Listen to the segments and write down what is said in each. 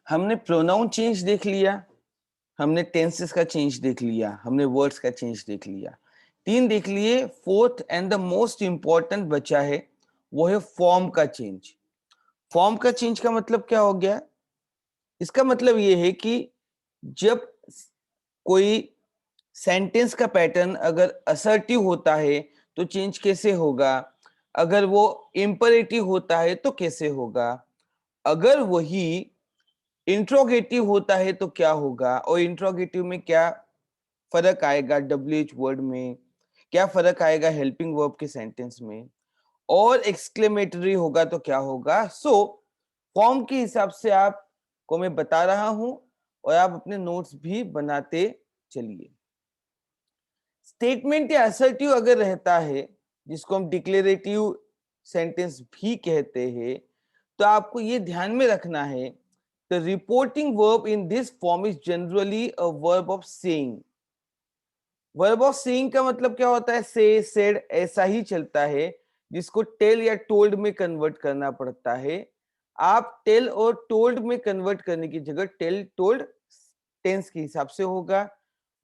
हमने pronoun change देख लिया, हमने टेंसेस का चेंज देख लिया, हमने वर्ड्स का चेंज देख लिया, 3 देख लिए। Fourth and the most important बचा है, वो है फॉर्म का चेंज। फॉर्म का चेंज का मतलब क्या हो गया? इसका मतलब ये है कि जब कोई सेंटेंस का पैटर्न अगर असर्टिव होता है तो चेंज कैसे होगा, अगर वो इंपरेटिव होता है तो कैसे होगा, अगर वही इंट्रोगेटिव होता है तो क्या होगा, और इंट्रोगेटिव में क्या फर्क आएगा, डब्ल्यूएच वर्ड में क्या फर्क आएगा, हेल्पिंग वर्ब के सेंटेंस में, और एक्सक्लेमेटरी होगा तो क्या होगा। सो फॉर्म के हिसाब से आपको मैं बता रहा हूं और आप अपने नोट्स भी बनाते चलिए। स्टेटमेंट या असर्टिव अगर रहता है, जिसको हम डिक्लेरेटिव सेंटेंस भी कहते हैं, तो आपको ये ध्यान में रखना है, the reporting verb in this form is generally a verb of saying. Verb of saying का मतलब क्या होता है? से, सेड, ऐसा ही चलता है, जिसको टेल या टोल्ड में कन्वर्ट करना पड़ता है। आप टेल और टोल्ड में कन्वर्ट करने की जगह टेल टोल्ड टेंस के हिसाब से होगा।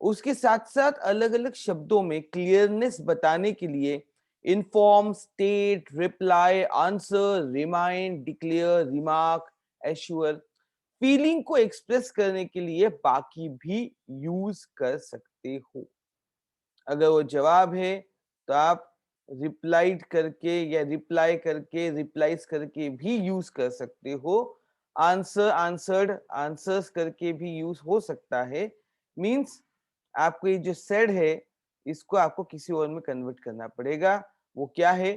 उसके साथ साथ अलग अलग शब्दों में क्लियरनेस बताने के लिए inform, state, reply, answer, remind, declare, remark, assure, feeling को एक्सप्रेस करने के लिए बाकी भी यूज कर सकते हो। अगर वो जवाब है तो आप रिप्लाइड करके या रिप्लाई करके, रिप्लाइज करके भी यूज कर सकते हो। आंसर, आंसर्ड, आंसर्स करके भी यूज हो सकता है। मींस आपको ये जो सेड है, इसको आपको किसी और में कन्वर्ट करना पड़ेगा। वो क्या है,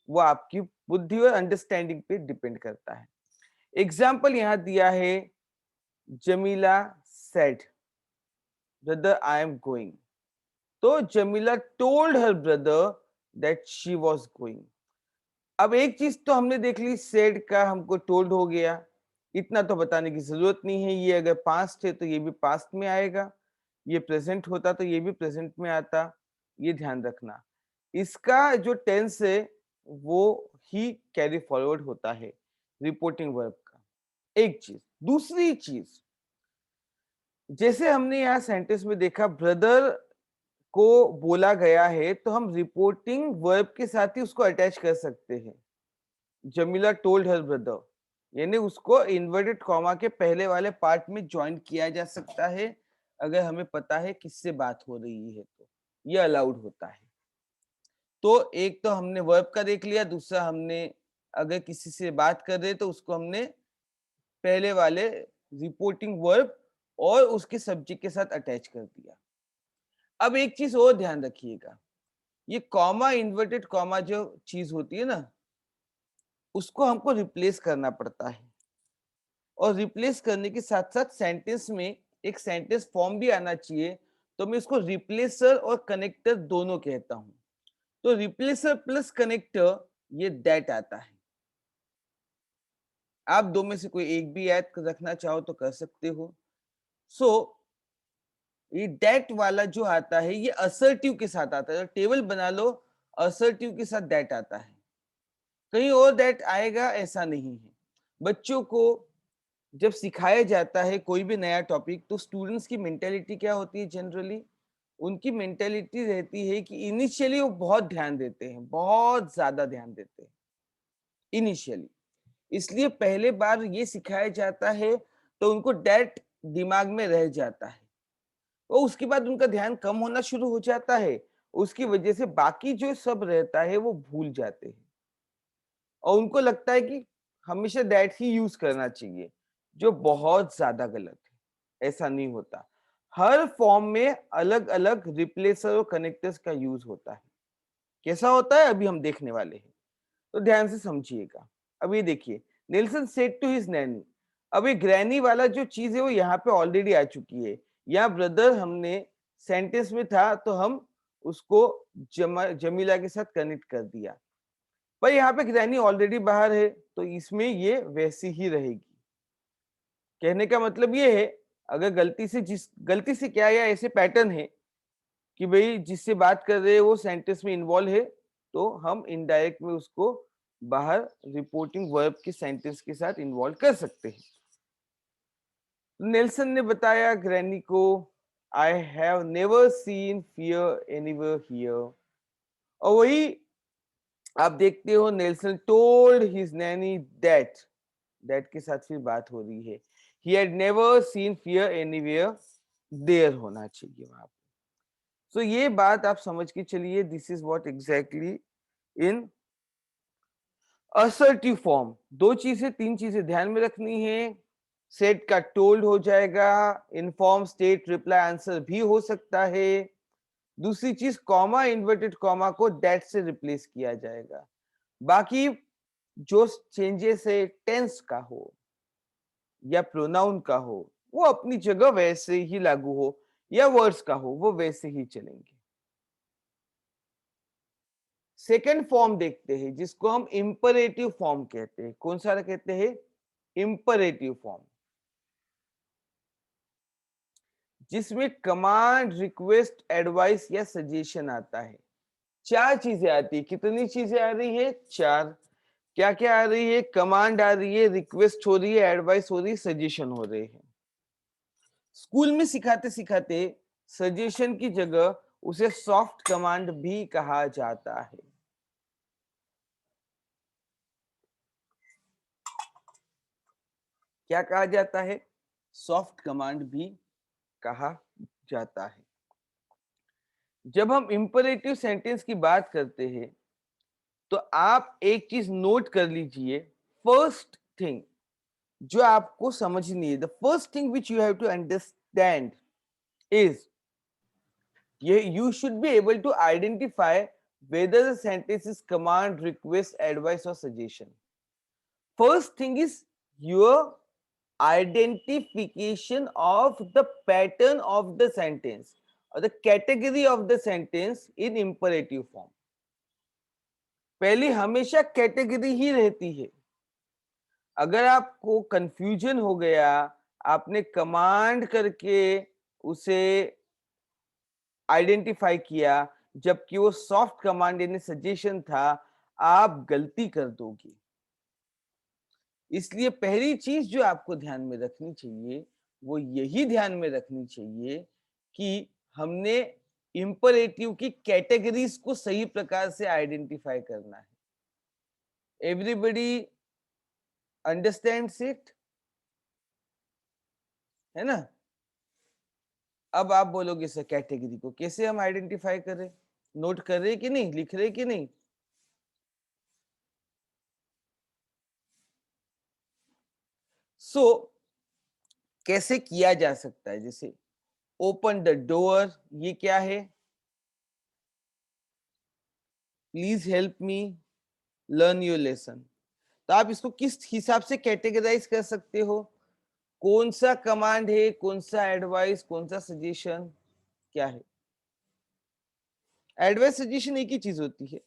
वो आपकी बुद्धि और अंडरस्टैंडिंग पे डिपेंड करता है। एग्जाम्पल यहां दिया है, Jamila said brother I am going. तो Jamila told her brother that she was going. अब एक चीज तो हमने देख ली, सेड का हमको टोल्ड हो गया, इतना तो बताने की जरूरत नहीं है। ये अगर पास्ट है तो ये भी पास्ट में आएगा, ये प्रेजेंट होता तो ये भी प्रेजेंट में आता, ये ध्यान रखना। इसका जो टेंस है वो ही कैरी फॉरवर्ड होता है रिपोर्टिंग वर्ब का। एक चीज, दूसरी चीज, जैसे हमने यहाँ सेंटेंस में देखा ब्रदर को बोला गया है, तो हम रिपोर्टिंग वर्ब के साथ ही उसको अटैच कर सकते हैं। जमीला टोल्ड हर ब्रदर, यानी उसको इन्वर्टेड कॉमा के पहले वाले पार्ट में ज्वाइन किया जा सकता है, अगर हमें पता है किससे बात हो रही है तो ये अलाउड होता है। तो एक तो हमने वर्ब का देख लिया, दूसरा हमने अगर किसी से बात कर रहे तो उसको हमने पहले वाले रिपोर्टिंग वर्ब और उसके सब्जेक्ट के साथ अटैच कर दिया। अब एक चीज और ध्यान रखिएगा, ये कॉमा, इन्वर्टेड कॉमा जो चीज होती है ना, उसको हमको रिप्लेस करना पड़ता है, और रिप्लेस करने के साथ साथ सेंटेंस में एक सेंटेंस फॉर्म भी आना चाहिए। तो मैं इसको रिप्लेसर और कनेक्टर दोनों कहता हूं। तो रिप्लेसर प्लस कनेक्टर, ये दैट आता है। आप दो में से कोई एक भी ऐड रखना चाहो तो कर सकते हो। सो ये दैट वाला जो आता है, ये असर्टिव के साथ आता है। टेबल बना लो, असर्टिव के साथ दैट आता है, कहीं और दैट आएगा ऐसा नहीं है। बच्चों को जब सिखाया जाता है कोई भी नया टॉपिक, तो स्टूडेंट्स की मेंटेलिटी क्या होती है? जनरली उनकी मेंटेलिटी रहती है कि इनिशियली वो बहुत ध्यान देते हैं, बहुत ज्यादा ध्यान देते हैं इनिशियली। इसलिए पहले बार ये सिखाया जाता है तो उनको दैट दिमाग में रह जाता है, और उसके बाद उनका ध्यान कम होना शुरू हो जाता है। उसकी वजह से बाकी जो सब रहता है वो भूल जाते हैं, और उनको लगता है कि हमेशा दैट ही यूज करना चाहिए, जो बहुत ज्यादा गलत है। ऐसा नहीं होता। हर फॉर्म में अलग अलग रिप्लेसर और कनेक्टर्स का यूज होता है। कैसा होता है अभी हम देखने वाले हैं, तो ध्यान से समझिएगा। अब ये देखिए, Nelson said to his nanny. अब ये ग्रैनी वाला जो चीज है वो यहाँ पे ऑलरेडी आ चुकी है। यहाँ ब्रदर हमने सेंटेंस में था तो हम उसको जमीला के साथ कनेक्ट कर दिया, पर यहाँ पे ग्रैनी ऑलरेडी बाहर है तो इसमें ये वैसी ही रहेगी। कहने का मतलब ये है, अगर गलती से क्या, या ऐसे पैटर्न है कि भाई जिससे बात कर रहे हैं वो सेंटेंस में इन्वॉल्व है, तो हम इनडायरेक्ट में उसको बाहर रिपोर्टिंग वर्ब के सेंटेंस के साथ इन्वॉल्व कर सकते हैं। नेल्सन ने बताया ग्रैनी को, I have never seen fear anywhere here. और वही आप देखते हो, Nelson told his nanny that, that के साथ फिर बात हो रही है, he had never seen fear anywhere there होना चाहिए वहां पे। सो ये बात आप समझ के चलिए, this is what exactly in assertive form. दो चीजें, तीन चीजें ध्यान में रखनी है। सेट का टोल्ड हो जाएगा, इनफॉर्म स्टेट रिप्लाई आंसर भी हो सकता है। दूसरी चीज, कॉमा इन्वर्टेड कॉमा को दैट से रिप्लेस किया जाएगा। बाकी जो चेंजेस है, टेंस का हो या प्रोनाउन का हो, वो अपनी जगह वैसे ही लागू हो, या वर्ड्स का हो, वो वैसे ही चलेंगे। सेकेंड फॉर्म देखते हैं, जिसको हम इंपरेटिव फॉर्म कहते हैं। कौन सा कहते हैं? इंपरेटिव फॉर्म, जिसमें कमांड, रिक्वेस्ट, एडवाइस या सजेशन आता है। चार चीजें आती है। कितनी चीजें आ रही है? चार। क्या क्या आ रही है? कमांड आ रही है, रिक्वेस्ट हो रही है, एडवाइस हो रही है, सजेशन हो रहे हैं। स्कूल में सिखाते सिखाते सजेशन की जगह उसे सॉफ्ट कमांड भी कहा जाता है। क्या कहा जाता है? सॉफ्ट कमांड भी कहा जाता है। जब हम इंपरेटिव सेंटेंस की बात करते हैं, तो आप एक चीज नोट कर लीजिए। फर्स्ट थिंग जो आपको समझनी है, the first thing which you have to understand is you should be able to identify whether the sentence is command, request, advice or suggestion. First thing is your identification of the pattern of the sentence or the category of the sentence in imperative form. पहली हमेशा category ही रहती है। अगर आपको confusion हो गया, आपने command करके उसे आइडेंटिफाई किया जबकि वो सॉफ्ट कमांड यानी सजेशन था, आप गलती कर दोगे। इसलिए पहली चीज जो आपको ध्यान में रखनी चाहिए, वो यही ध्यान में रखनी चाहिए कि हमने इंपरेटिव की कैटेगरीज को सही प्रकार से आइडेंटिफाई करना है। एवरीबडी अंडरस्टैंड्स इट, है ना? अब आप बोलोगे सर कैटेगरी को कैसे हम आइडेंटिफाई करें? नोट कर रहे कि नहीं, लिख रहे कि नहीं? सो कैसे किया जा सकता है? जैसे ओपन द डोर, ये क्या है? Please help me learn your lesson. तो आप इसको किस हिसाब से कैटेगराइज कर सकते हो? कौन सा कमांड है, कौन सा एडवाइस, कौन सा सजेशन, क्या है? एडवाइस सजेशन एक ही चीज होती है।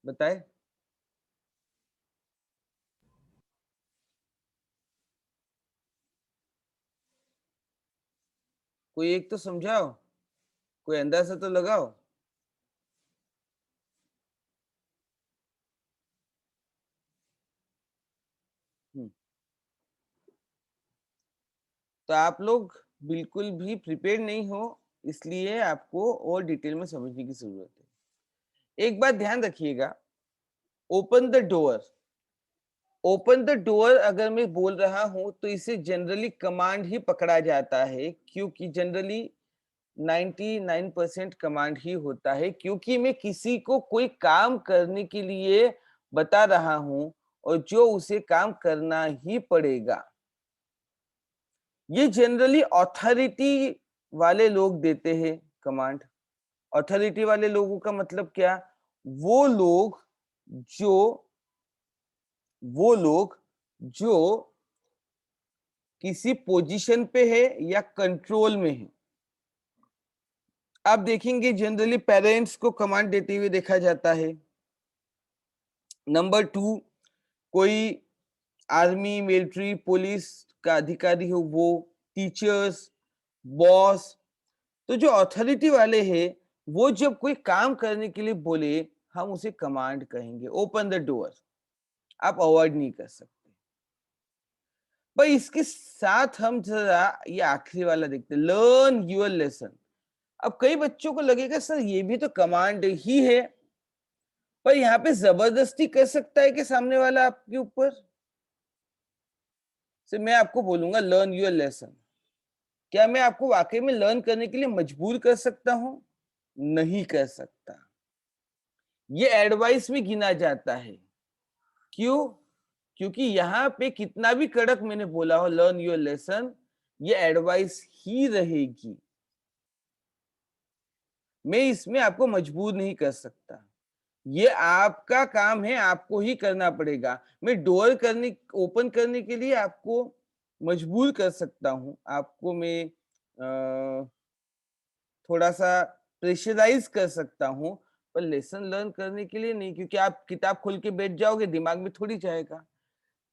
बताए? कोई एक तो समझाओ, कोई अंदाजा तो लगाओ। हम्म, तो आप लोग बिल्कुल भी प्रिपेयर नहीं हो, इसलिए आपको और डिटेल में समझने की जरूरत है। एक बात ध्यान रखिएगा, open the door, open the door अगर मैं बोल रहा हूं तो इसे जनरली कमांड ही पकड़ा जाता है, क्योंकि जनरली 99% कमांड ही होता है, क्योंकि मैं किसी को कोई काम करने के लिए बता रहा हूं और जो उसे काम करना ही पड़ेगा। ये जनरली ऑथोरिटी वाले लोग देते हैं कमांड। ऑथोरिटी वाले लोगों का मतलब क्या? वो लोग जो वो लोग जो किसी पोजीशन पे है या कंट्रोल में है। आप देखेंगे जनरली पेरेंट्स को कमांड देते हुए देखा जाता है। नंबर 2, कोई आर्मी, मिलिट्री, पुलिस का अधिकारी हो वो, टीचर्स, बॉस, तो जो अथॉरिटी वाले हैं वो जब कोई काम करने के लिए बोले, हम उसे कमांड कहेंगे, ओपन द डोर। आप अवॉइड नहीं कर सकते। पर इसके साथ हम जरा ये आखिरी वाला देखते हैं, लर्न योर लेसन। अब कई बच्चों को लगेगा सर ये भी तो कमांड ही है, पर यहाँ पे जबरदस्ती कर सकता है कि सामने वाला आपके ऊपर? से मैं आपको बोलूंगा लर्न योर लेसन, क्या मैं आपको वाकई में लर्न करने के लिए मजबूर कर सकता हूं? नहीं कर सकता। ये एडवाइस में गिना जाता है। क्यों? क्योंकि यहाँ पे कितना भी कड़क मैंने बोला हो लर्न योर लेसन, ये एडवाइस ही रहेगी। मैं इसमें आपको मजबूर नहीं कर सकता। ये आपका काम है, आपको ही करना पड़ेगा। मैं डोर करने ओपन करने के लिए आपको मजबूर कर सकता हूँ, आपको मैं थोड़ा सा प्रेशराइज कर सकता हूँ, पर लेसन लर्न करने के लिए नहीं, क्योंकि आप किताब खोल के बैठ जाओगे, दिमाग में थोड़ी जाएगा।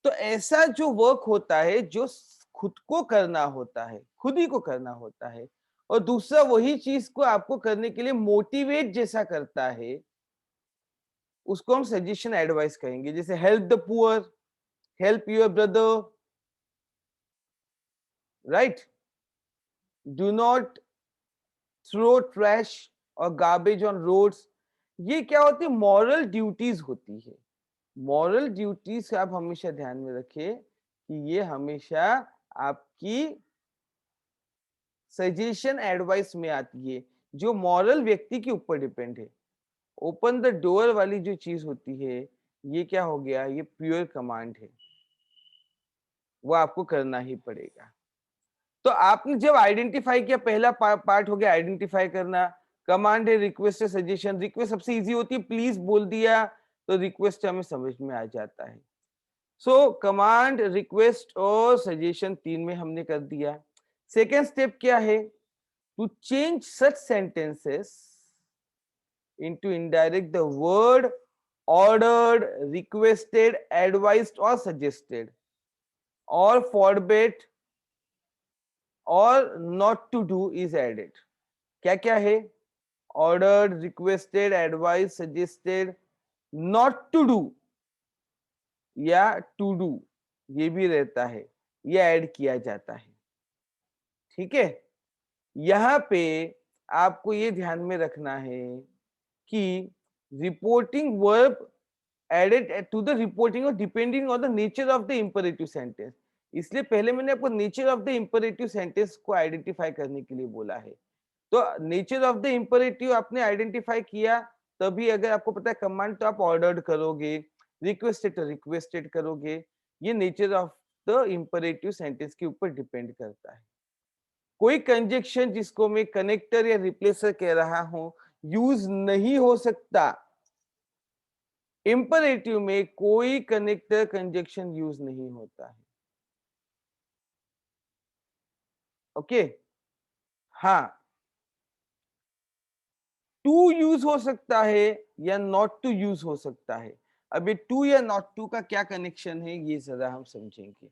तो ऐसा जो वर्क होता है जो खुद को करना होता है, खुद ही को करना होता है, और दूसरा वही चीज को आपको करने के लिए मोटिवेट जैसा करता है, उसको हम सजेशन एडवाइस कहेंगे। जैसे help the poor, help your brother, right, do not throw trash और गार्बेज ऑन रोड्स। ये क्या होती है? मॉरल ड्यूटीज होती है। मॉरल ड्यूटीज आप हमेशा ध्यान में रखें कि ये हमेशा आपकी सजेशन एडवाइस में आती है, जो मॉरल व्यक्ति के ऊपर डिपेंड है। ओपन द डोर वाली जो चीज होती है, ये क्या हो गया? ये प्योर कमांड है, वो आपको करना ही पड़ेगा। तो आपने जब आइडेंटिफाई किया, पहला पार्ट हो गया आइडेंटिफाई करना। कमांड है, रिक्वेस्ट है, सजेशन। रिक्वेस्ट सबसे इजी होती है, प्लीज बोल दिया तो रिक्वेस्ट हमें समझ में आ जाता है। सो कमांड, रिक्वेस्ट और सजेशन तीन में हमने कर दिया। सेकेंड स्टेप क्या है? To change such sentences into indirect the word ordered, requested, advised or suggested or forbade or not to do is added. क्या क्या है? ordered, requested, advised, suggested, not to do या to do, ये भी रहता है, ये ऐड किया जाता है। ठीक है, यहाँ पे आपको ये ध्यान में रखना है कि reporting verb added to the reporting or depending on the nature of the imperative sentence। इसलिए पहले मैंने आपको nature of the imperative sentence को आइडेंटिफाई करने के लिए बोला है। तो नेचर ऑफ द इंपरेटिव आपने आइडेंटिफाई किया, तभी अगर आपको पता है कमांड तो आप ऑर्डर्ड करोगे, रिक्वेस्टेड तो रिक्वेस्टेड करोगे। ये nature of the imperative sentence के ऊपर डिपेंड करता है। कोई कंजक्शन जिसको मैं कनेक्टर या रिप्लेसर कह रहा हूं यूज नहीं हो सकता। इंपरेटिव में कोई कनेक्टर कंजक्शन यूज नहीं होता है। ओके, हाँ, टू यूज हो सकता है या नॉट टू यूज हो सकता है। अभी टू या नॉट टू का क्या कनेक्शन है ये जरा हम समझेंगे।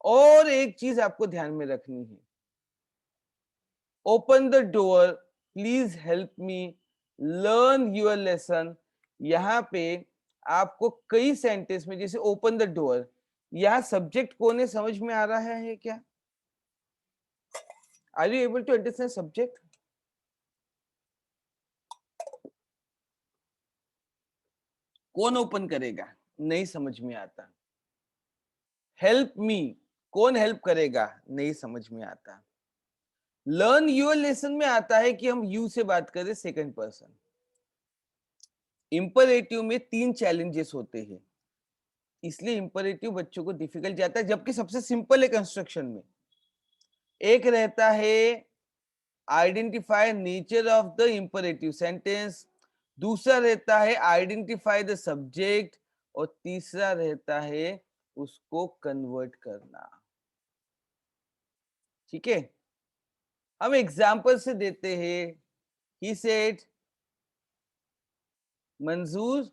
और एक चीज आपको ध्यान में रखनी है, open the door, please help me, learn your lesson. यहाँ पे आपको कई सेंटेंस में, जैसे ओपन द डोर, यहाँ सब्जेक्ट कौन है समझ में आ रहा है क्या? Are you able to understand subject? कौन ओपन करेगा? नहीं समझ में आता। हेल्प मी, कौन हेल्प करेगा? नहीं समझ में आता। लर्न योर लेसन में आता है कि हम यू से बात करें सेकंड पर्सन। इंपरेटिव में तीन चैलेंजेस होते हैं, इसलिए इंपरेटिव बच्चों को डिफिकल्ट जाता है, जबकि सबसे सिंपल है कंस्ट्रक्शन में। एक रहता है identify nature of the imperative sentence, दूसरा रहता है आइडेंटिफाई द सब्जेक्ट, और तीसरा रहता है उसको कन्वर्ट करना। ठीक है, हम एग्जाम्पल से देते हैं। ही सेड मंजूर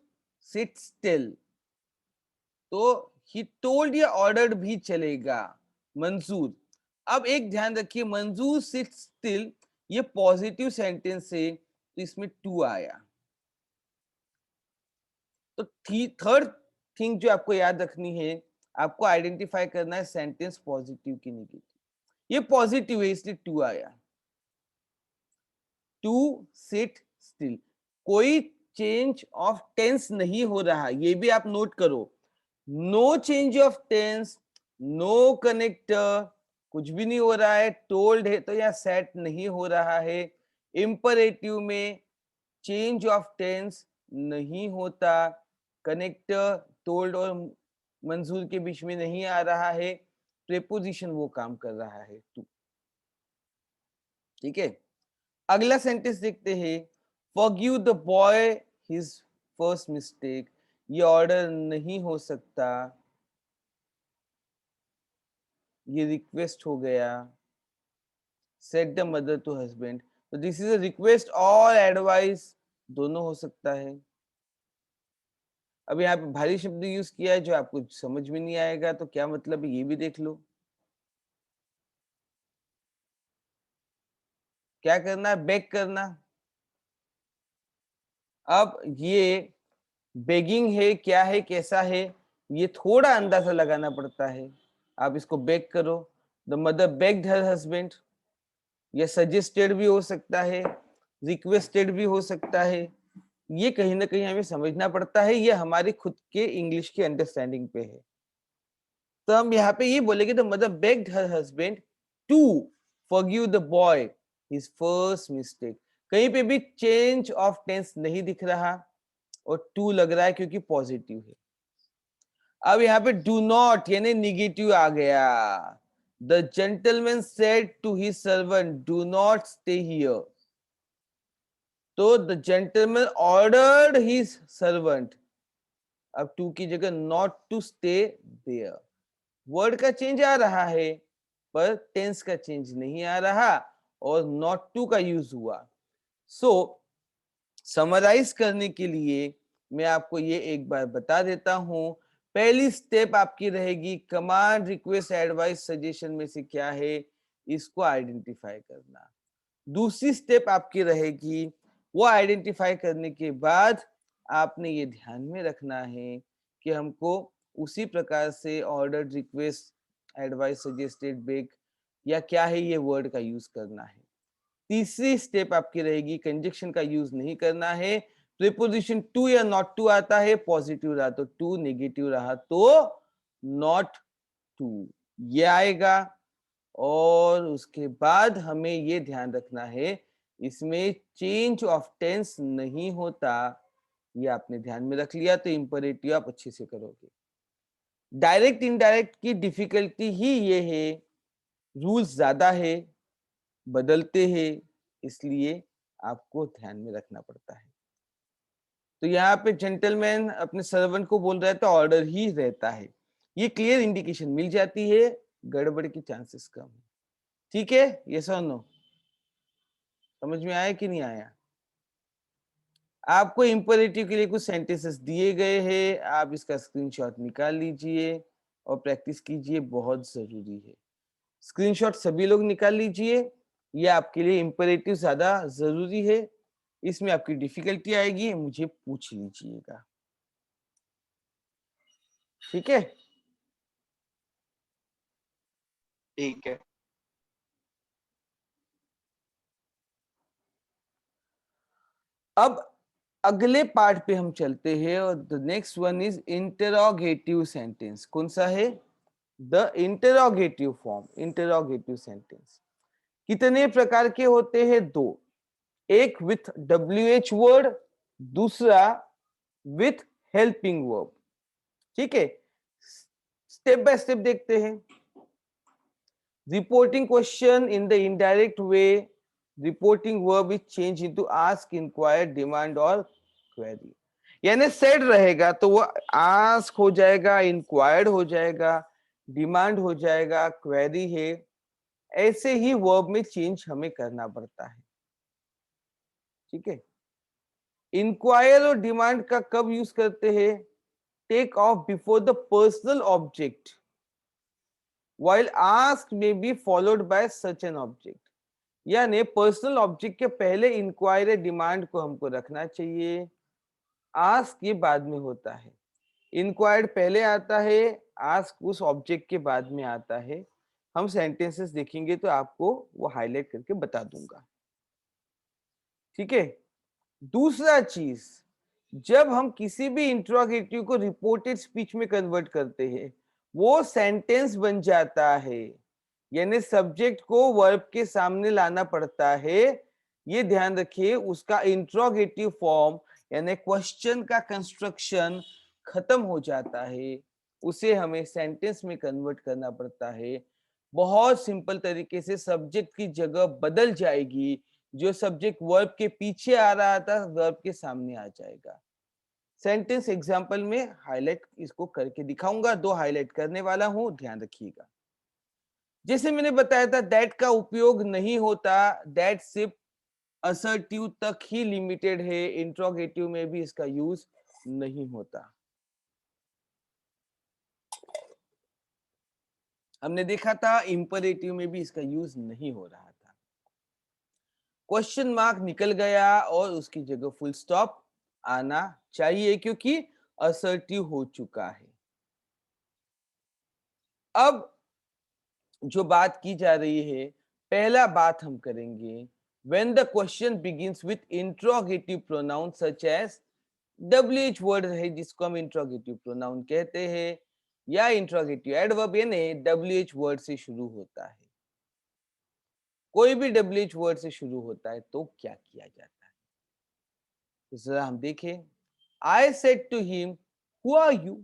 सिट स्टिल, तो ही टोल्ड या ऑर्डर्ड भी चलेगा। मंजूर, अब एक ध्यान रखिए, मंजूर सिट स्टिल ये पॉजिटिव सेंटेंस है तो इसमें टू आया। तो थर्ड थिंग जो आपको याद रखनी है, आपको आइडेंटिफाई करना है सेंटेंस पॉजिटिव की नेगेटिव। ये पॉजिटिव है इसलिए टू आया। टू सिट स्टिल, कोई चेंज ऑफ टेंस नहीं हो रहा, ये भी आप नोट करो। No change of tense, no connector, कुछ भी नहीं हो रहा है। टोल्ड है तो यहाँ सेट नहीं हो रहा है। इंपरेटिव में चेंज ऑफ टेंस नहीं होता। कनेक्टर टोल्ड और मंजूर के बीच में नहीं आ रहा है। प्रेपोजिशन वो काम कर रहा है टू। ठीक है, अगला सेंटेंस देखते हैं। Forgive the boy his first mistake, ये ऑर्डर नहीं हो सकता, ये रिक्वेस्ट हो गया। Said the mother to husband, तो दिस इज अ रिक्वेस्ट और एडवाइस, दोनों हो सकता है। अब यहाँ पे भारी शब्द यूज किया है जो आपको समझ में नहीं आएगा, तो क्या मतलब है ये भी देख लो। क्या करना है? बेग करना। अब ये बेगिंग है, क्या है, कैसा है, ये थोड़ा अंदाजा लगाना पड़ता है। आप इसको बेग करो। The mother begged her husband, ये सजेस्टेड भी हो सकता है, रिक्वेस्टेड भी हो सकता है। ये कहीं ना कहीं हमें समझना पड़ता है, ये हमारी खुद के इंग्लिश की अंडरस्टैंडिंग पे है। तो हम यहाँ पे ये बोलेंगे the mother begged her husband to forgive the boy his first mistake. कहीं पे भी चेंज ऑफ टेंस नहीं दिख रहा और टू लग रहा है क्योंकि पॉजिटिव है। अब यहाँ पे डू नॉट यानी निगेटिव आ गया। The gentleman said to his servant do not stay here, तो the gentleman ordered his servant. अब टू की जगह not to stay there. Word का चेंज आ रहा है पर टेंस का चेंज नहीं आ रहा और नॉट टू का यूज हुआ। सो समराइज करने के लिए मैं आपको ये एक बार बता देता हूं। पहली स्टेप आपकी रहेगी कमांड, रिक्वेस्ट, एडवाइस, सजेशन में से क्या है इसको आइडेंटिफाई करना। दूसरी स्टेप आपकी रहेगी, वो आइडेंटिफाई करने के बाद आपने ये ध्यान में रखना है कि हमको उसी प्रकार से order, request, advice, suggested, beg या क्या है ये वर्ड का यूज करना है। तीसरी स्टेप आपकी रहेगी कंजक्शन का यूज नहीं करना है। प्रीपोजिशन टू या नॉट टू आता है, पॉजिटिव रहा तो टू, नेगेटिव रहा तो नॉट टू, ये आएगा। और उसके बाद हमें ये ध्यान रखना है इसमें चेंज ऑफ टेंस नहीं होता, ये आपने ध्यान में रख लिया तो इंपरेटिव आप अच्छे से करोगे। डायरेक्ट इनडायरेक्ट की डिफिकल्टी ही ये है, रूल्स ज्यादा है, बदलते हैं, इसलिए आपको ध्यान में रखना पड़ता है। तो यहाँ पे जेंटलमैन अपने सर्वेंट को बोल रहा है तो ऑर्डर ही रहता है, ये क्लियर इंडिकेशन मिल जाती है, गड़बड़ की चांसेस कम है। ठीक है, यस और नो? समझ में आया कि नहीं आया? आपको इंपरेटिव के लिए कुछ सेंटेंसेस दिए गए हैं, आप इसका स्क्रीनशॉट निकाल लीजिए और प्रैक्टिस कीजिए, बहुत जरूरी है। स्क्रीनशॉट सभी लोग निकाल लीजिए, ये आपके लिए इंपरेटिव ज्यादा जरूरी है। इसमें आपकी डिफिकल्टी आएगी, मुझे पूछ लीजिएगा। ठीक है, ठीक है। अब अगले पार्ट पे हम चलते हैं और the next one is interrogative sentence. कौन सा है? The interrogative form, interrogative sentence. कितने प्रकार के होते हैं? दो, एक विथ WH वर्ड, दूसरा विथ हेल्पिंग वर्ब। ठीक है, स्टेप बाय स्टेप देखते हैं। Reporting question in the indirect way, reporting verb is change into ask, inquire, demand और क्वेरी। यानी सेड रहेगा तो वो आस्क हो जाएगा, इंक्वायर्ड हो जाएगा, डिमांड हो जाएगा, क्वेरी है। ऐसे ही वर्ब में चेंज हमें करना पड़ता है। ठीक है, इंक्वायर और डिमांड का कब यूज करते हैं? Take off before the personal object while ask may be followed by such an object। यानी पर्सनल ऑब्जेक्ट के पहले इंक्वायरी डिमांड को हमको रखना चाहिए, आस्क ये बाद में होता है। इंक्वायर्ड पहले आता है, आस्क उस ऑब्जेक्ट के बाद में आता है। हम सेंटेंसेस देखेंगे तो आपको वो हाईलाइट करके बता दूंगा, ठीक है। दूसरा चीज, जब हम किसी भी इंट्रोगेटिव को रिपोर्टेड स्पीच में कन्वर्ट करते हैं, वो सेंटेंस बन जाता है, यानी सब्जेक्ट को वर्ब के सामने लाना पड़ता है। ये ध्यान रखिए, उसका इंट्रोगेटिव फॉर्म यानी क्वेश्चन का कंस्ट्रक्शन खत्म हो जाता है, उसे हमें सेंटेंस में कन्वर्ट करना पड़ता है। बहुत सिंपल तरीके से सब्जेक्ट की जगह बदल जाएगी, जो सब्जेक्ट वर्ब के पीछे आ रहा था वर्ब के सामने आ जाएगा। सेंटेंस एग्जांपल में हाईलाइट इसको करके दिखाऊंगा, दो हाईलाइट करने वाला हूं, ध्यान रखिएगा। जैसे मैंने बताया था दैट का उपयोग नहीं होता, दैट सिर्फ असर्टिव तक ही लिमिटेड है, इंट्रोगेटिव में भी इसका यूज नहीं होता। हमने देखा था इंपरेटिव में भी इसका यूज नहीं हो रहा था। क्वेश्चन मार्क निकल गया और उसकी जगह फुल स्टॉप आना चाहिए, क्योंकि असर्टिव हो चुका है। अब जो बात की जा रही है, पहला बात हम करेंगे, when the question begins with interrogative pronoun such as WH word है जिसको हम इंट्रोगेटिव प्रोनाउन कहते हैं, या इंट्रोगेटिव एडवर्ब यानी WH वर्ड से शुरू होता है। कोई भी WH वर्ड से शुरू होता है तो क्या किया जाता है, तो जरा हम देखें। I said to him, who are you?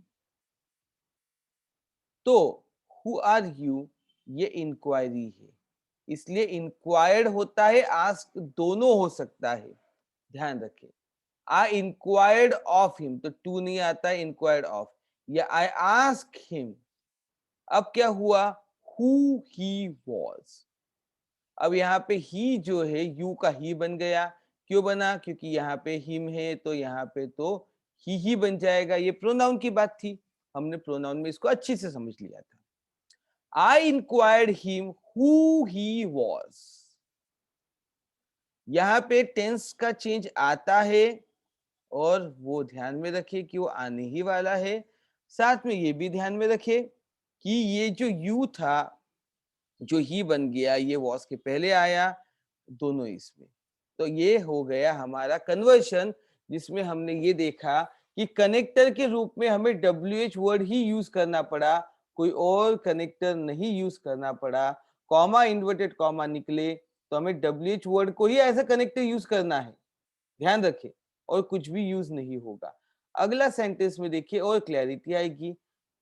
तो who are you ये इंक्वायरी है, इसलिए इंक्वायर्ड होता है, आस्क दोनों हो सकता है, ध्यान रखें। आई इंक्वायर्ड ऑफ हिम तो टू नहीं आता है, इंक्वायर्ड ऑफ, या आई आस्क हिम। अब क्या हुआ, हु ही वॉज। अब यहाँ पे ही जो है यू का ही बन गया, क्यों बना, क्योंकि यहाँ पे हिम है तो यहाँ पे तो ही बन जाएगा। ये प्रोनाउन की बात थी, हमने प्रोनाउन में इसको अच्छे से समझ लिया था। आई inquired him who he was, यहाँ पे टेंस का चेंज आता है और वो ध्यान में रखिए कि वो आने ही वाला है। साथ में ये भी ध्यान में रखिए कि ये जो यू था जो ही बन गया, ये वॉज के पहले आया, दोनों इसमें। तो ये हो गया हमारा कन्वर्शन, जिसमें हमने ये देखा कि कनेक्टर के रूप में हमें WH वर्ड ही यूज करना पड़ा, कोई और कनेक्टर नहीं यूज करना पड़ा। कॉमा इन्वर्टेड कॉमा निकले तो हमें WH वर्ड को ही ऐसा कनेक्टर यूज करना है, ध्यान रखें, और कुछ भी यूज नहीं होगा। अगला सेंटेंस में देखिए और क्लैरिटी आएगी।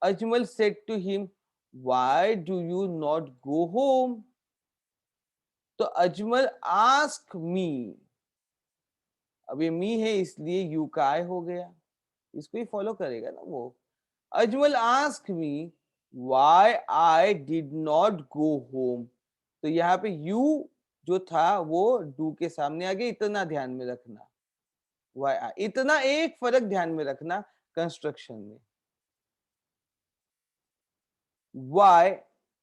Ajmal said to him, why do you not go home? तो अजमल आस्क मी, अब ये मी है इसलिए यू का आई हो गया, इसको ही फॉलो करेगा ना वो। Ajmal ask me why I did not go home, तो यहाँ पे यू जो था वो डू के सामने आ गया, इतना ध्यान में रखना। वाई, इतना एक फर्क ध्यान में रखना कंस्ट्रक्शन में, why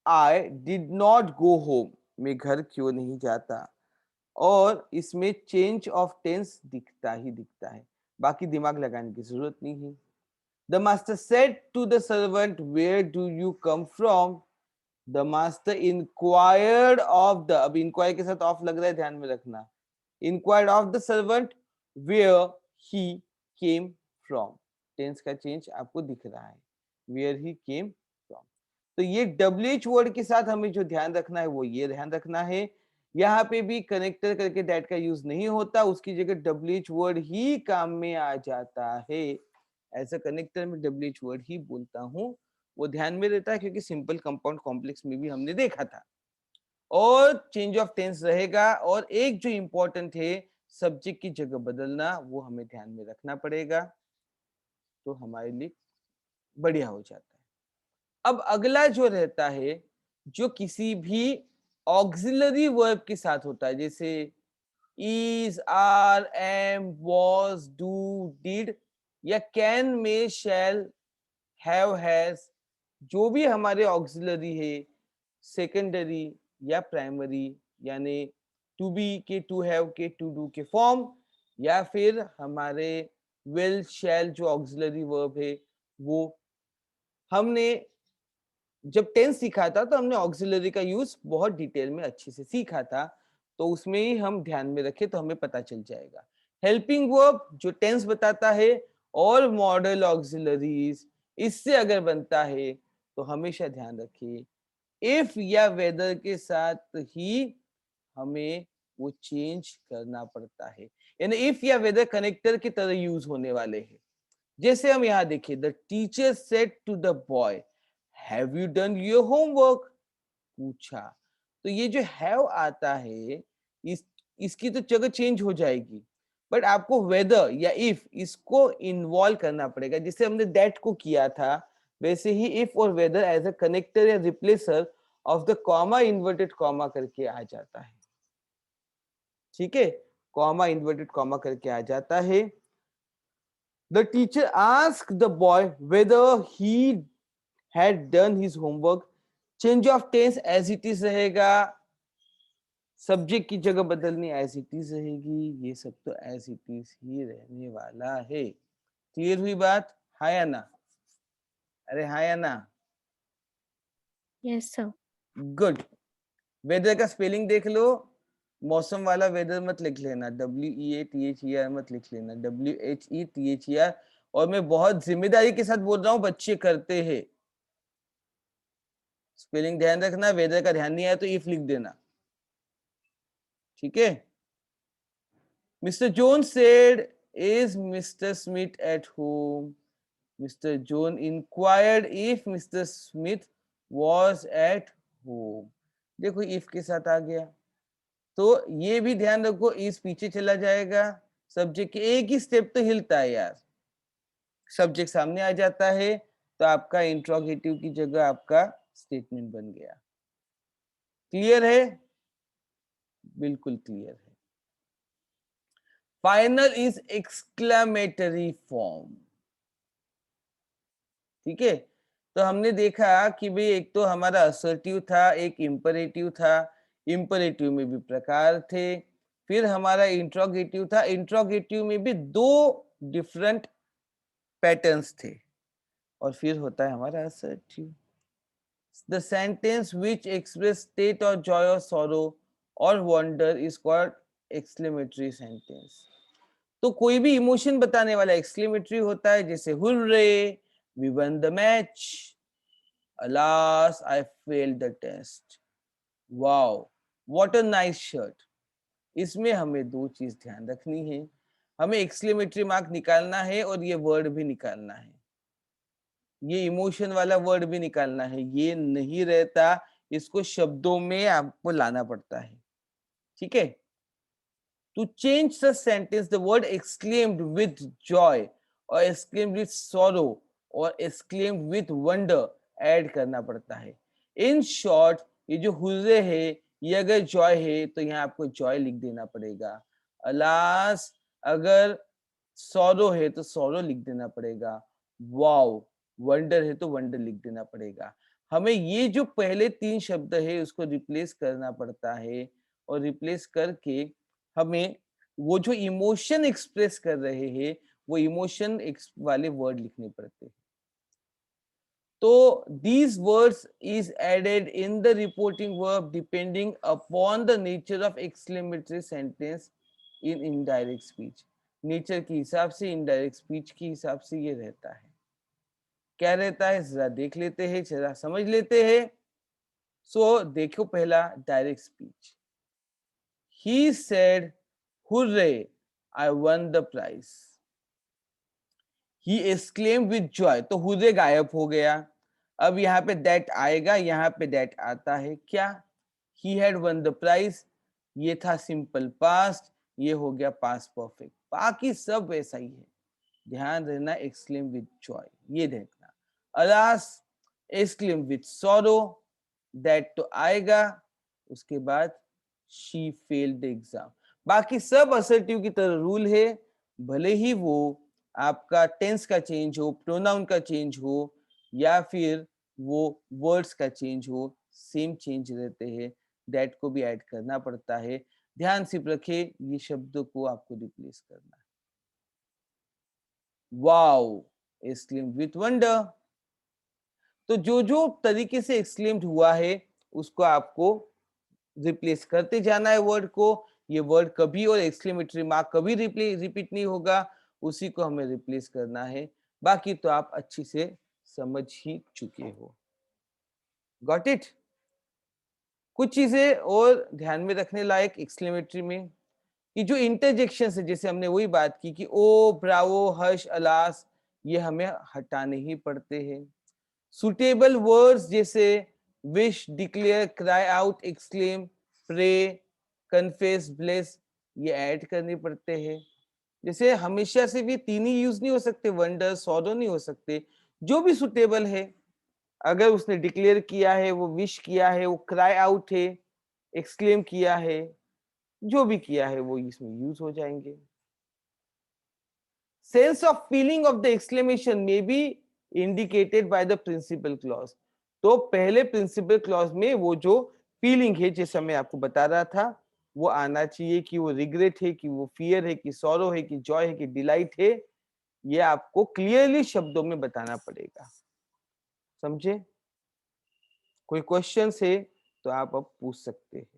I did not go home, मैं घर क्यों नहीं जाता, और इसमें चेंज ऑफ टेंस दिखता ही दिखता है, बाकी दिमाग लगाने की जरूरत नहीं है। The master said to the servant, where do you come from? The master inquired of the, अब इंक्वायर के साथ ऑफ लग रहा है, ध्यान में रखना। Inquired of the servant where he came from, tense का चेंज आपको दिख रहा है, वेयर ही केम फ्रॉम। तो ये WH वर्ड के साथ हमें जो ध्यान रखना है वो ये ध्यान रखना है, यहाँ पे भी कनेक्टर करके दैट का यूज नहीं होता, उसकी जगह WH वर्ड ही काम में आ जाता है। ऐसा कनेक्टर में WH वर्ड ही बोलता हूँ, वो ध्यान में रहता है, क्योंकि सिंपल कंपाउंड कॉम्प्लेक्स में भी हमने देखा था। और चेंज ऑफ टेंस रहेगा, और एक जो इंपॉर्टेंट है सब्जेक्ट की जगह बदलना, वो हमें ध्यान में रखना पड़ेगा, तो हमारे लिए बढ़िया हो जाता है। अब अगला जो रहता है, जो किसी भी ऑक्सिलरी वर्ब के साथ होता है, जैसे is, are, am, was, do, did, या can, may, shall, have, has, जो भी हमारे ऑक्सिलरी है, सेकेंडरी या प्राइमरी, यानी टू बी के, टू हैव के, टू डू के फॉर्म, या फिर हमारे विल शैल जो ऑक्सिलरी वर्ब है वो। हमने जब टेंस सीखा था तो हमने ऑक्सिलरी का यूज बहुत डिटेल में अच्छे से सीखा था, तो उसमें ही हम ध्यान में रखें तो हमें पता चल जाएगा। हेल्पिंग वर्ब जो टेंस बताता है और मॉडल ऑक्सिलरीज इससे अगर बनता है तो हमेशा ध्यान रखिए इफ या वेदर के साथ ही हमें वो चेंज करना पड़ता है, यानी इफ या वेदर कनेक्टर की तरह यूज होने वाले हैं। जैसे हम यहाँ देखिए, the teacher said to the boy have you done your homework, पूछा। तो ये जो हैव आता है इसकी तो जगह चेंज हो जाएगी, बट आपको वेदर या इफ इसको इन्वॉल्व करना पड़ेगा। जैसे हमने दैट को किया था वैसे ही इफ और वेदर एज अ कनेक्टर या replacer of the comma inverted comma करके आ जाता है। ठीक है, कॉमा इन्वर्टेड कॉमा करके आ जाता है। The teacher asked the boy whether he had done his homework, change of tense as it is रहेगा, सब्जेक्ट की जगह बदलनी एज इट इज रहेगी, ये सब तो एज इट इज ही रहने वाला है। क्लियर हुई बात? हाँ या ना? अरे हाँ या ना? Yes sir. गुड। वेदर का स्पेलिंग देख लो, मौसम वाला वेदर मत लिख लेना, WEATHER मत लिख लेना, WHETHER। और मैं बहुत जिम्मेदारी के साथ बोल रहा हूँ, बच्चे करते हैं। स्पेलिंग ध्यान रखना, वेदर का ध्यान नहीं आया तो इफ लिख देना, ठीक है। Mister zone said is mister Smith at home, mister zone inquired if mister Smith was at home. देखो इफ के साथ आ गया, तो ये भी ध्यान रखो इस पीछे चला जाएगा, सब्जेक्ट के एक ही स्टेप तो हिलता है यार, सब्जेक्ट सामने आ जाता है तो आपका इंट्रोगेटिव की जगह आपका स्टेटमेंट बन गया। क्लियर है? बिल्कुल क्लियर है। फाइनल इज एक्सक्लेमेटरी फॉर्म, ठीक है। तो हमने देखा कि भाई एक तो हमारा असर्टिव था, एक इंपरेटिव था, इंपरेटिव में भी प्रकार थे, फिर हमारा इंट्रोगेटिव था, इंट्रोगेटिव में भी दो डिफरेंट पैटर्न्स थे, और फिर होता है हमारा assertive. The sentence which express state और जॉय और सॉरो और wonder is called exclamatory sentence. तो कोई भी इमोशन बताने वाला एक्सक्लेमेटरी होता है, जैसे hurray, we won the match, alas I failed the test, wow what a nice shirt. इसमें हमें दो चीज ध्यान रखनी है, हमें एक्सक्लेमेटरी मार्क निकालना है और ये वर्ड भी निकालना है, ये इमोशन वाला वर्ड भी निकालना है, ये नहीं रहता, इसको शब्दों में आपको लाना पड़ता है, ठीक है। To change the sentence, the word exclaimed with joy or exclaimed with sorrow or exclaimed with wonder add करना पड़ता है। In short, ये जो हुर्रे है ये अगर जॉय है तो यहाँ आपको जॉय लिख देना पड़ेगा। अलास अगर सॉरो है तो सॉरो लिख देना पड़ेगा। वाओ वंडर है तो वंडर लिख देना पड़ेगा। हमें ये जो पहले तीन शब्द है उसको रिप्लेस करना पड़ता है, और रिप्लेस करके हमें वो जो इमोशन एक्सप्रेस कर रहे हैं वो इमोशन वाले वर्ड लिखने पड़ते हैं। तो these words is added in the reporting verb depending upon the nature of exclamatory sentence in indirect speech। Nature के हिसाब से, इनडायरेक्ट स्पीच के हिसाब से ये रहता है। क्या रहता है जरा देख लेते हैं, जरा समझ लेते हैं। सो देखो पहला direct speech, he said hooray I won the prize, he exclaimed with joy, तो hooray गायब हो गया। अब यहाँ पे that आएगा, यहाँ पे that आता है क्या, he had won the prize, ये था सिंपल पास्ट, ये हो गया पास्ट परफेक्ट, बाकी सब वैसा ही है। ध्यान रहना exclaim with joy, ये देखना। alas exclaim with sorrow, that तो आएगा, उसके बाद she failed the exam। बाकी सब असर्टिव की तरह रूल है, भले ही वो आपका टेंस का चेंज हो, प्रोनाउन का चेंज हो, या फिर वो वर्ड्स का चेंज हो, सेम चेंज रहते हैं। दैट को भी ऐड करना पड़ता है। ध्यान से रखे, ये शब्दों को आपको रिप्लेस करना है। Wow, exclaim with wonder. तो जो जो तरीके से एक्सक्लेम्ड हुआ है उसको आपको रिप्लेस करते जाना है वर्ड को। ये वर्ड कभी और एक्सक्लेमेटरी मार्क कभी रिपीट नहीं होगा, उसी को हमें रिप्लेस करना है। बाकी तो आप अच्छी से समझ ही चुके हो। Got it? कुछ चीजें और ध्यान में रखने लायक एक्सक्लेमेटरी में कि जो इंटरजेक्शन है, जैसे हमने वही बात की कि ओ, ब्रावो, हर्ष, अलास, ये हमें हटाने ही पड़ते हैं। सुटेबल वर्ड्स जैसे wish, declare, cry out, exclaim, pray, confess, bless, ये ऐड करने पड़ते हैं। जैसे हमेशा से भी तीन ही यूज नहीं हो सकते, वंडर, सॉरो नहीं हो सकते। जो भी सुटेबल है, अगर उसने डिक्लेयर किया है, वो विश किया है, वो क्राई आउट है, एक्सक्लेम किया है, जो भी किया है वो इसमें यूज हो जाएंगे। Sense of feeling of the exclamation may be indicated by the principal clause. तो पहले प्रिंसिपल क्लॉज में वो जो फीलिंग है, जैसे मैं आपको बता रहा था, वो आना चाहिए कि वो रिग्रेट है, कि वो फियर है, कि सॉरो है, कि जॉय है, कि डिलाइट है। ये आपको क्लियरली शब्दों में बताना पड़ेगा। समझे? कोई क्वेश्चन है तो आप अब पूछ सकते हैं।